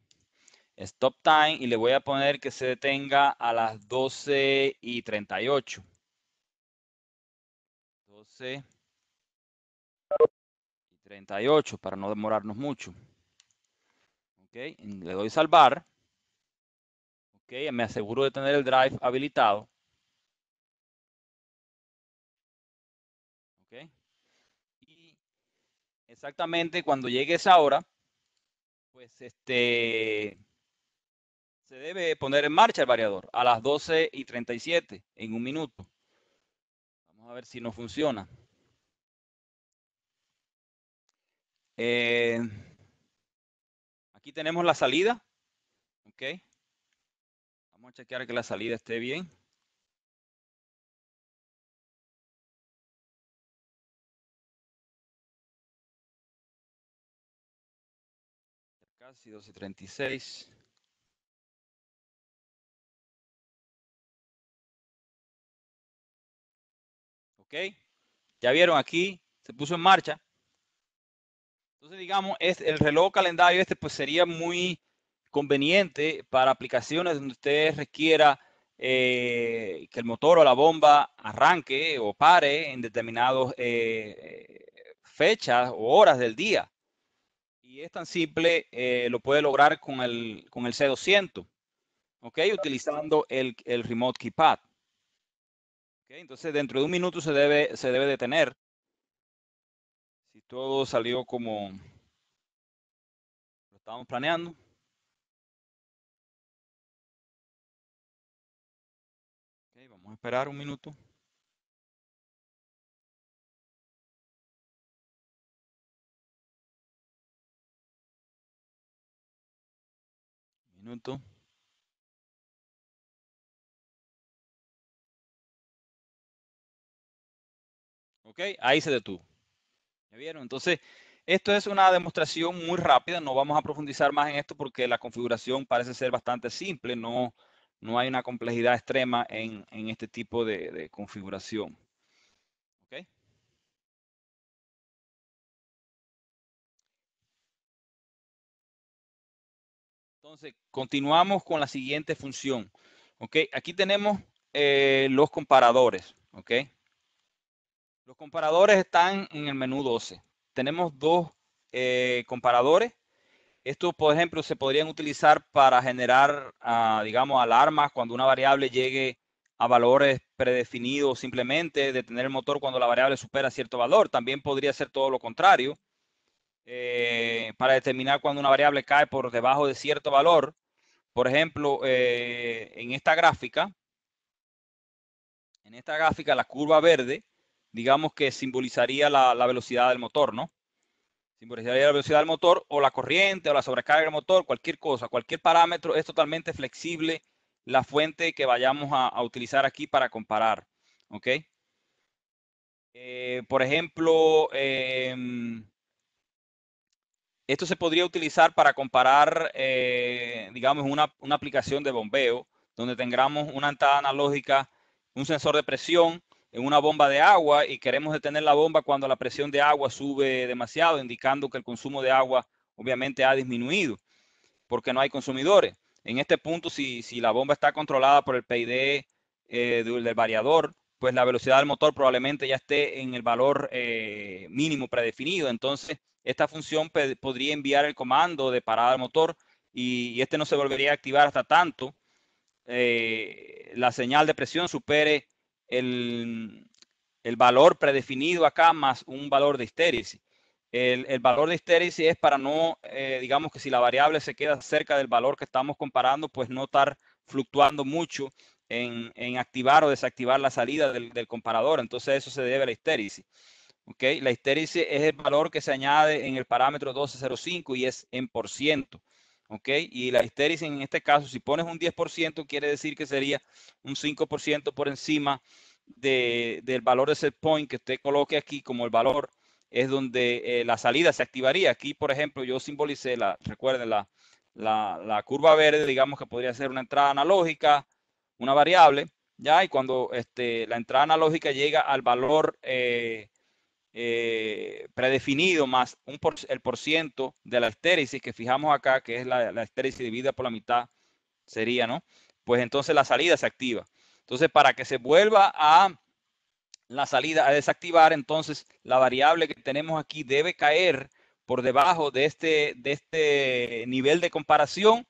Stop time y le voy a poner que se detenga a las 12:38. 12:38 para no demorarnos mucho. Ok, le doy salvar. Ok, me aseguro de tener el drive habilitado. Ok. Y exactamente cuando llegue esa hora, pues se debe poner en marcha el variador a las 12:37 en un minuto. Vamos a ver si no funciona. Aquí tenemos la salida. Ok. Vamos a chequear que la salida esté bien. Casi 12:36. Ok. Ya vieron aquí, se puso en marcha. Entonces, digamos, el reloj calendario pues sería muy conveniente para aplicaciones donde usted requiera que el motor o la bomba arranque o pare en determinadas fechas o horas del día. Y es tan simple, lo puede lograr con el C200, ¿ok? Utilizando el Remote Keypad. ¿Okay? Entonces, dentro de un minuto se debe detener. Si todo salió como estábamos planeando. Okay, vamos a esperar un minuto. Un minuto. Ok, ahí se detuvo. ¿Ya vieron? Entonces, esto es una demostración muy rápida. No vamos a profundizar más en esto porque la configuración parece ser bastante simple. No, no hay una complejidad extrema en este tipo de configuración. ¿Ok? Entonces, continuamos con la siguiente función. ¿Ok? Aquí tenemos los comparadores. ¿Ok? Los comparadores están en el menú 12. Tenemos dos comparadores. Estos, por ejemplo, se podrían utilizar para generar, digamos, alarmas cuando una variable llegue a valores predefinidos, simplemente detener el motor cuando la variable supera cierto valor. También podría ser todo lo contrario, para determinar cuando una variable cae por debajo de cierto valor. Por ejemplo, en esta gráfica, la curva verde, digamos que simbolizaría la velocidad del motor, ¿no? Simbolizaría la velocidad del motor o la corriente o la sobrecarga del motor, cualquier cosa, cualquier parámetro es totalmente flexible la fuente que vayamos a utilizar aquí para comparar. ¿Ok? Por ejemplo, esto se podría utilizar para comparar, digamos, una aplicación de bombeo, donde tengamos una entrada analógica, un sensor de presión en una bomba de agua y queremos detener la bomba cuando la presión de agua sube demasiado, indicando que el consumo de agua obviamente ha disminuido porque no hay consumidores. En este punto, si la bomba está controlada por el PID del variador, pues la velocidad del motor probablemente ya esté en el valor mínimo predefinido. Entonces, esta función podría enviar el comando de parada del motor y este no se volvería a activar hasta tanto la señal de presión supere el valor predefinido acá más un valor de histéresis. El valor de histéresis es para no, digamos que si la variable se queda cerca del valor que estamos comparando, pues no estar fluctuando mucho en activar o desactivar la salida del comparador. Entonces eso se debe a la histéresis. ¿Okay? La histéresis es el valor que se añade en el parámetro 1205 y es en por ciento. ¿Okay? Y la histéresis en este caso, si pones un 10%, quiere decir que sería un 5% por encima del valor de set point que usted coloque aquí como el valor, es donde la salida se activaría. Aquí, por ejemplo, yo simbolicé, recuerden, la curva verde, digamos que podría ser una entrada analógica, una variable, ¿ya? Y cuando la entrada analógica llega al valor predefinido más el por ciento de la histéresis que fijamos acá, que es la histéresis dividida por la mitad, sería, ¿no? Pues entonces la salida se activa. Entonces, para que se vuelva a la salida a desactivar, entonces la variable que tenemos aquí debe caer por debajo de este nivel de comparación,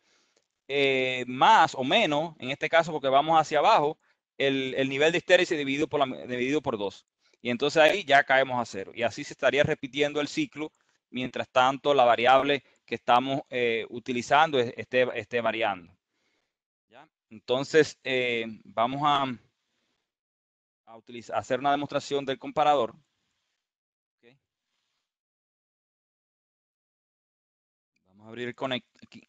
más o menos, en este caso porque vamos hacia abajo, el nivel de histéresis dividido por 2. Y entonces ahí ya caemos a 0. Y así se estaría repitiendo el ciclo, mientras tanto la variable que estamos utilizando esté variando. ¿Ya? Entonces vamos a hacer una demostración del comparador. Okay. Vamos a abrir el Connect aquí.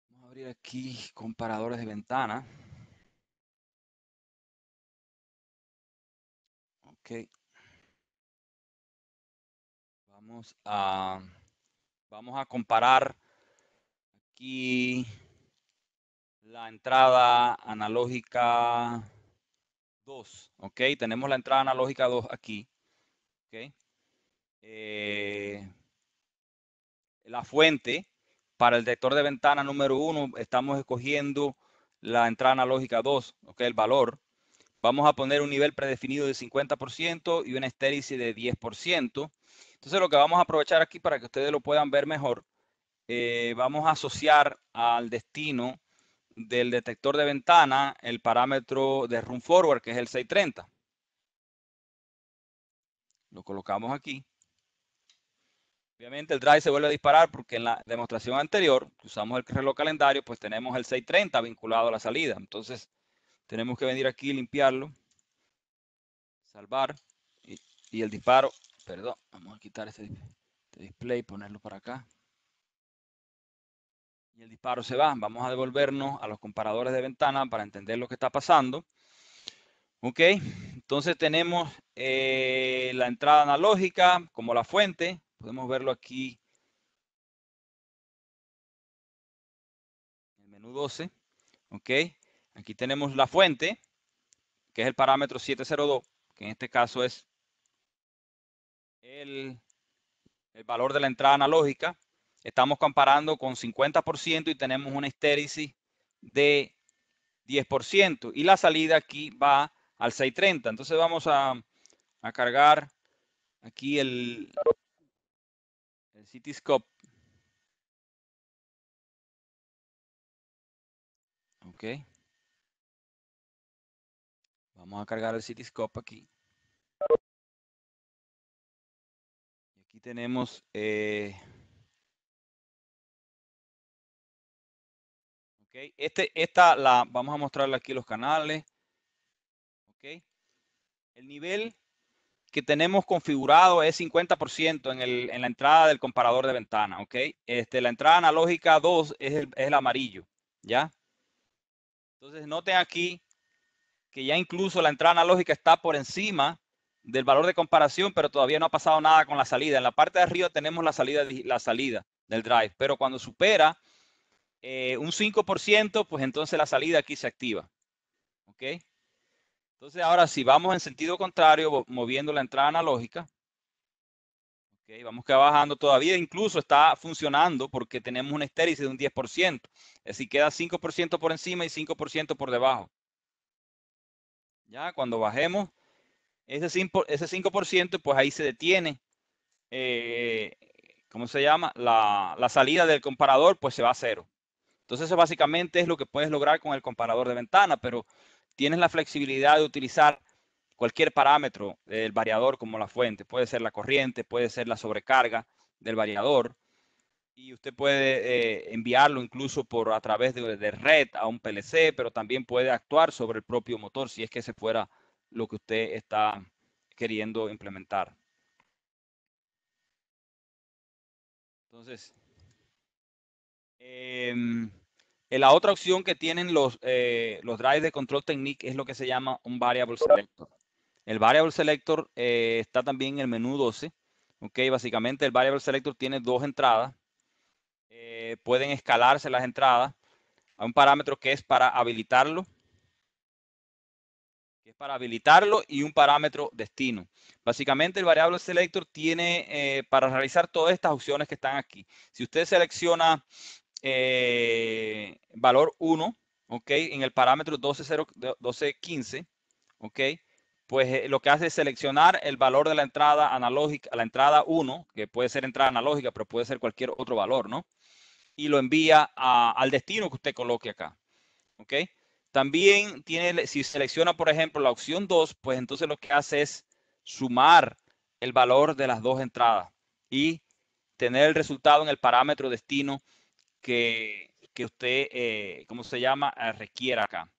Vamos a abrir aquí comparadores de ventana. Ok. Vamos a comparar aquí la entrada analógica 2. Ok, tenemos la entrada analógica 2 aquí. Ok. La fuente para el detector de ventana número 1, estamos escogiendo la entrada analógica 2, ok, el valor. Vamos a poner un nivel predefinido de 50% y una histéresis de 10%. Entonces lo que vamos a aprovechar aquí para que ustedes lo puedan ver mejor, vamos a asociar al destino del detector de ventana el parámetro de run forward, que es el 630. Lo colocamos aquí. Obviamente el drive se vuelve a disparar porque en la demostración anterior, que usamos el reloj calendario, pues tenemos el 630 vinculado a la salida. Entonces tenemos que venir aquí, limpiarlo, salvar y el disparo, perdón, vamos a quitar este display, ponerlo para acá. Y el disparo se va. Vamos a devolvernos a los comparadores de ventana para entender lo que está pasando. Ok, entonces tenemos la entrada analógica como la fuente. Podemos verlo aquí en el menú 12. Ok, aquí tenemos la fuente, que es el parámetro 702, que en este caso es el valor de la entrada analógica. Estamos comparando con 50% y tenemos una histéresis de 10%. Y la salida aquí va al 630. Entonces vamos a cargar aquí el Cityscope. Ok. Vamos a cargar el Cityscope aquí. Y aquí tenemos ok. Vamos a mostrarle aquí los canales. Ok. El nivel que tenemos configurado es 50% en la entrada del comparador de ventana, ¿ok? La entrada analógica 2 es el amarillo, ¿ya? Entonces noten aquí que ya incluso la entrada analógica está por encima del valor de comparación, pero todavía no ha pasado nada con la salida. En la parte de arriba tenemos la salida del drive, pero cuando supera un 5%, pues entonces la salida aquí se activa, ¿ok? Entonces ahora si vamos en sentido contrario, moviendo la entrada analógica, okay, vamos que bajando, todavía incluso está funcionando porque tenemos una histéresis de un 10%. Es decir, queda 5% por encima y 5% por debajo. Ya cuando bajemos ese 5%, pues ahí se detiene. ¿Cómo se llama? La salida del comparador, pues se va a cero. Entonces eso básicamente es lo que puedes lograr con el comparador de ventana, pero tienes la flexibilidad de utilizar cualquier parámetro del variador como la fuente. Puede ser la corriente, puede ser la sobrecarga del variador. Y usted puede enviarlo incluso a través de red a un PLC, pero también puede actuar sobre el propio motor si es que ese fuera lo que usted está queriendo implementar. Entonces, la otra opción que tienen los drives de control technique es lo que se llama un variable selector. El variable selector está también en el menú 12. Ok, básicamente el variable selector tiene dos entradas. Pueden escalarse las entradas a un parámetro que es para habilitarlo, y un parámetro destino. Básicamente el variable selector tiene para realizar todas estas opciones que están aquí. Si usted selecciona valor 1, ok, en el parámetro 1215, ok, pues lo que hace es seleccionar el valor de la entrada analógica, la entrada 1, que puede ser entrada analógica, pero puede ser cualquier otro valor, ¿no? Y lo envía al destino que usted coloque acá, ok. También tiene, si selecciona, por ejemplo, la opción 2, pues entonces lo que hace es sumar el valor de las dos entradas y tener el resultado en el parámetro destino que usted, ¿cómo se llama? Requiera acá.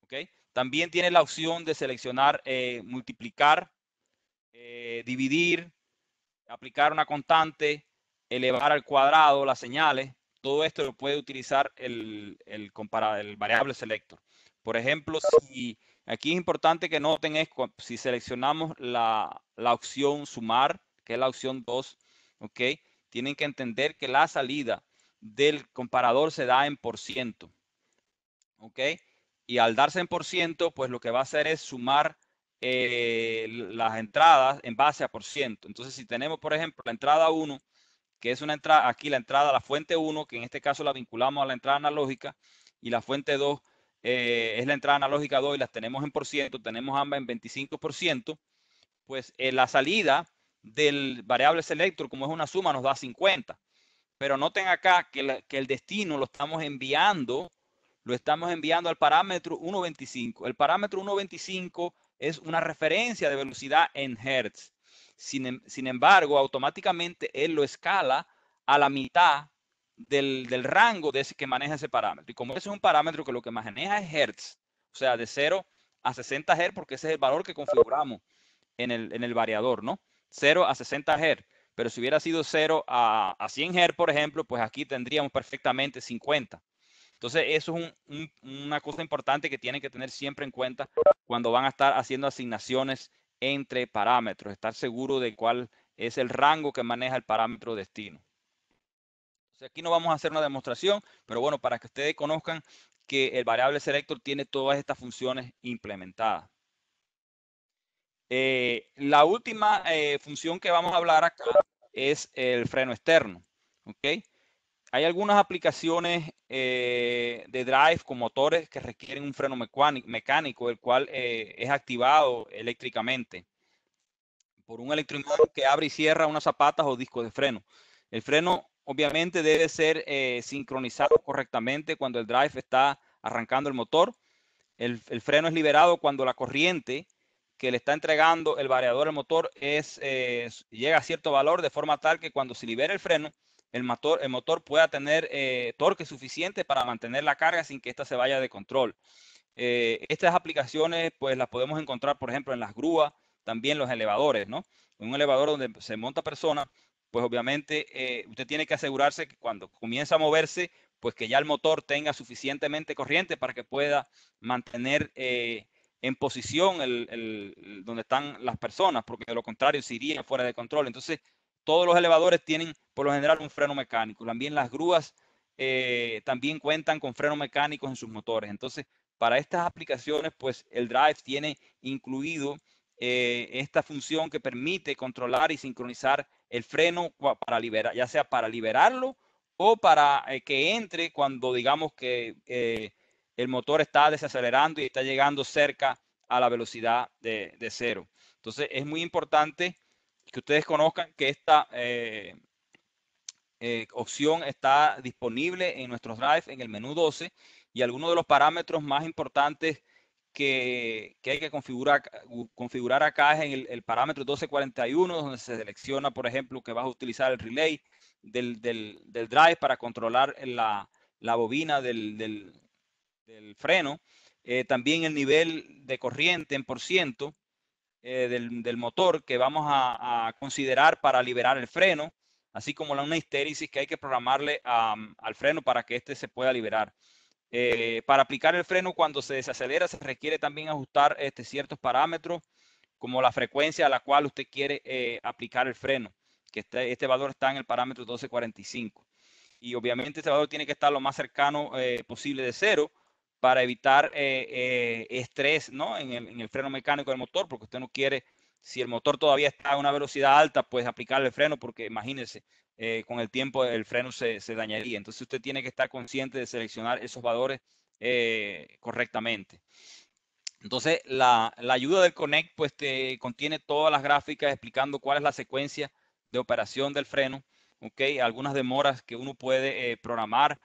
¿Okay? También tiene la opción de seleccionar, multiplicar, dividir, aplicar una constante, elevar al cuadrado las señales. Todo esto lo puede utilizar el variable selector. Por ejemplo, si aquí es importante que noten es si seleccionamos la opción sumar, que es la opción 2, ¿ok? Tienen que entender que la salida del comparador se da en por ciento, ¿ok? Y al darse en por ciento, pues lo que va a hacer es sumar las entradas en base a por ciento. Entonces, si tenemos, por ejemplo, la entrada 1, que es una entrada, aquí la entrada, la fuente 1, que en este caso la vinculamos a la entrada analógica, y la fuente 2 es la entrada analógica 2 y las tenemos en por ciento, tenemos ambas en 25%, pues la salida del variable selector, como es una suma, nos da 50. Pero noten acá que el destino lo estamos enviando al parámetro 1.25. El parámetro 1.25 es una referencia de velocidad en Hertz. Sin embargo, automáticamente él lo escala a la mitad del rango de ese que maneja ese parámetro. Y como ese es un parámetro que lo que maneja es Hertz, o sea, de 0 a 60 Hz, porque ese es el valor que configuramos en el variador, ¿no? 0 a 60 Hz. Pero si hubiera sido 0 a 100 Hz, por ejemplo, pues aquí tendríamos perfectamente 50. Entonces, eso es una cosa importante que tienen que tener siempre en cuenta cuando van a estar haciendo asignaciones entre parámetros, estar seguro de cuál es el rango que maneja el parámetro destino. Entonces, aquí no vamos a hacer una demostración, pero bueno, para que ustedes conozcan que el variable selector tiene todas estas funciones implementadas. La última función que vamos a hablar acá es el freno externo. ¿Okay? Hay algunas aplicaciones de drive con motores que requieren un freno mecánico, el cual es activado eléctricamente por un electroimán que abre y cierra unas zapatas o discos de freno. El freno obviamente debe ser sincronizado correctamente cuando el drive está arrancando el motor. El freno es liberado cuando la corriente que le está entregando el variador al motor llega a cierto valor, de forma tal que cuando se libera el freno, el motor pueda tener torque suficiente para mantener la carga sin que ésta se vaya de control. Estas aplicaciones pues las podemos encontrar, por ejemplo, en las grúas, también los elevadores, ¿no? En un elevador donde se monta persona, pues obviamente usted tiene que asegurarse que cuando comienza a moverse, pues que ya el motor tenga suficientemente corriente para que pueda mantener en posición donde están las personas, porque de lo contrario se iría fuera de control. Entonces, todos los elevadores tienen por lo general un freno mecánico. También las grúas también cuentan con frenos mecánicos en sus motores. Entonces, para estas aplicaciones, pues el drive tiene incluido esta función que permite controlar y sincronizar el freno para liberar, ya sea para liberarlo o para que entre cuando digamos que el motor está desacelerando y está llegando cerca a la velocidad de 0. Entonces es muy importante que ustedes conozcan que esta opción está disponible en nuestros drive en el menú 12 y algunos de los parámetros más importantes que hay que configurar acá es en el parámetro 1241, donde se selecciona, por ejemplo, que vas a utilizar el relay del drive para controlar la bobina del freno. También el nivel de corriente en %, del motor que vamos a considerar para liberar el freno, así como una histéresis que hay que programarle al freno para que éste se pueda liberar. Para aplicar el freno cuando se desacelera se requiere también ajustar ciertos parámetros como la frecuencia a la cual usted quiere aplicar el freno, que este valor está en el parámetro 1245. Y obviamente este valor tiene que estar lo más cercano posible de 0 para evitar estrés, ¿no? en el freno mecánico del motor, porque usted no quiere, si el motor todavía está a una velocidad alta, pues aplicarle el freno, porque imagínense, con el tiempo el freno se dañaría. Entonces usted tiene que estar consciente de seleccionar esos valores correctamente. Entonces la ayuda del Connect pues te contiene todas las gráficas explicando cuál es la secuencia de operación del freno, ¿okay? Algunas demoras que uno puede programar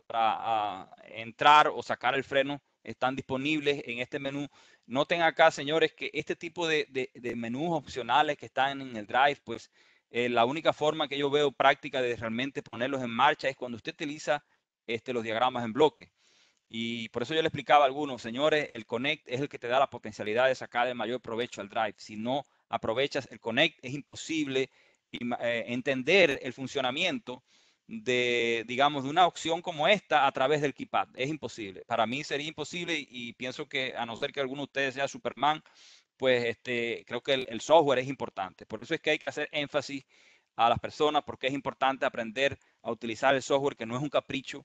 para entrar o sacar el freno están disponibles en este menú. Noten acá, señores, que este tipo de menús opcionales que están en el Drive, pues la única forma que yo veo práctica de realmente ponerlos en marcha es cuando usted utiliza los diagramas en bloque. Y por eso yo le explicaba a algunos, señores, el Connect es el que te da la potencialidad de sacar el mayor provecho al Drive. Si no aprovechas el Connect, es imposible entender el funcionamiento digamos, de una opción como esta a través del keypad. Es imposible. Para mí sería imposible y pienso que a no ser que alguno de ustedes sea Superman, pues creo que el software es importante. Por eso es que hay que hacer énfasis a las personas, porque es importante aprender a utilizar el software, que no es un capricho,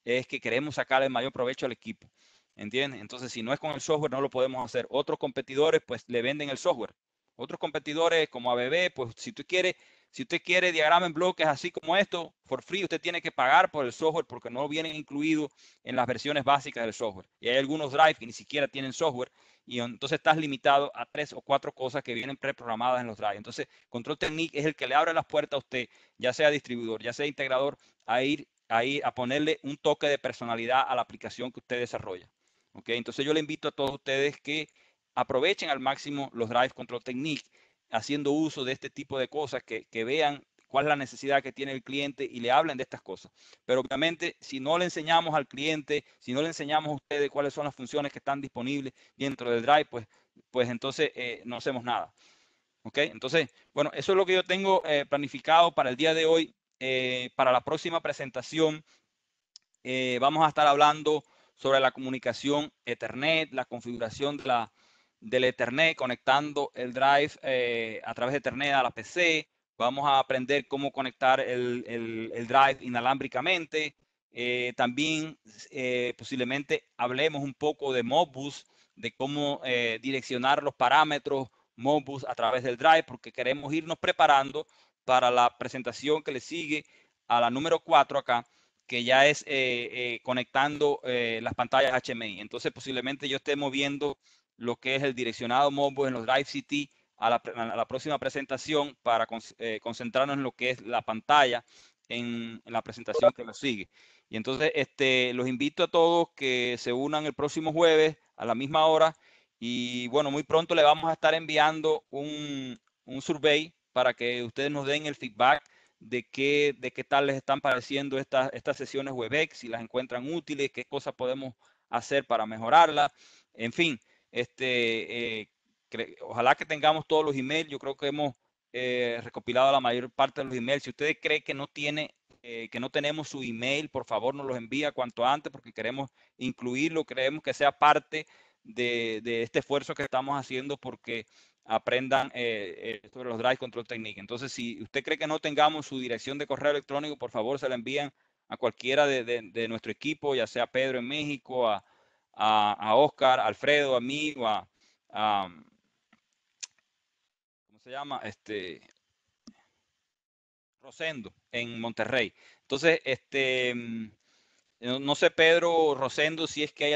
es que queremos sacarle el mayor provecho al equipo. ¿Entienden? Entonces, si no es con el software, no lo podemos hacer. Otros competidores, pues, le venden el software. Otros competidores, como ABB, pues, si usted quiere diagrama en bloques así como esto, for free, usted tiene que pagar por el software porque no vienen incluidos en las versiones básicas del software. Y hay algunos drive que ni siquiera tienen software y entonces estás limitado a 3 o 4 cosas que vienen preprogramadas en los drive. Entonces, Control Technique es el que le abre las puertas a usted, ya sea distribuidor, ya sea integrador, a ponerle un toque de personalidad a la aplicación que usted desarrolla. ¿Okay? Entonces yo le invito a todos ustedes que aprovechen al máximo los Drive Control Technique. haciendo uso de este tipo de cosas, que vean cuál es la necesidad que tiene el cliente y le hablen de estas cosas. Pero obviamente, si no le enseñamos al cliente, si no le enseñamos a ustedes cuáles son las funciones que están disponibles dentro del Drive, pues entonces no hacemos nada. ¿Ok? Entonces, bueno, eso es lo que yo tengo planificado para el día de hoy. Para la próxima presentación vamos a estar hablando sobre la comunicación Ethernet, la configuración del Ethernet, conectando el Drive a través de Ethernet a la PC. Vamos a aprender cómo conectar el Drive inalámbricamente. También posiblemente hablemos un poco de Modbus, de cómo direccionar los parámetros Modbus a través del Drive, porque queremos irnos preparando para la presentación que le sigue a la número 4 acá, que ya es conectando las pantallas HMI. Entonces posiblemente yo esté moviendo lo que es el direccionado Modbus en los Drive CT a la próxima presentación para concentrarnos en lo que es la pantalla en la presentación que nos sigue. Y entonces los invito a todos que se unan el próximo jueves a la misma hora y bueno, muy pronto le vamos a estar enviando un survey para que ustedes nos den el feedback de qué tal les están pareciendo estas sesiones WebEx, si las encuentran útiles, qué cosas podemos hacer para mejorarlas. En fin, ojalá que tengamos todos los emails. Yo creo que hemos recopilado la mayor parte de los emails. Si ustedes creen que no tenemos su email, por favor nos los envía cuanto antes porque queremos incluirlo, queremos que sea parte de este esfuerzo que estamos haciendo porque aprendan sobre los Drive Control Technique. Entonces, si usted cree que no tengamos su dirección de correo electrónico, por favor se la envían a cualquiera de nuestro equipo, ya sea Pedro en México, a Oscar, a Alfredo, a mí, o ¿cómo se llama? Rosendo en Monterrey. Entonces, no sé, Pedro, Rosendo, si es que hay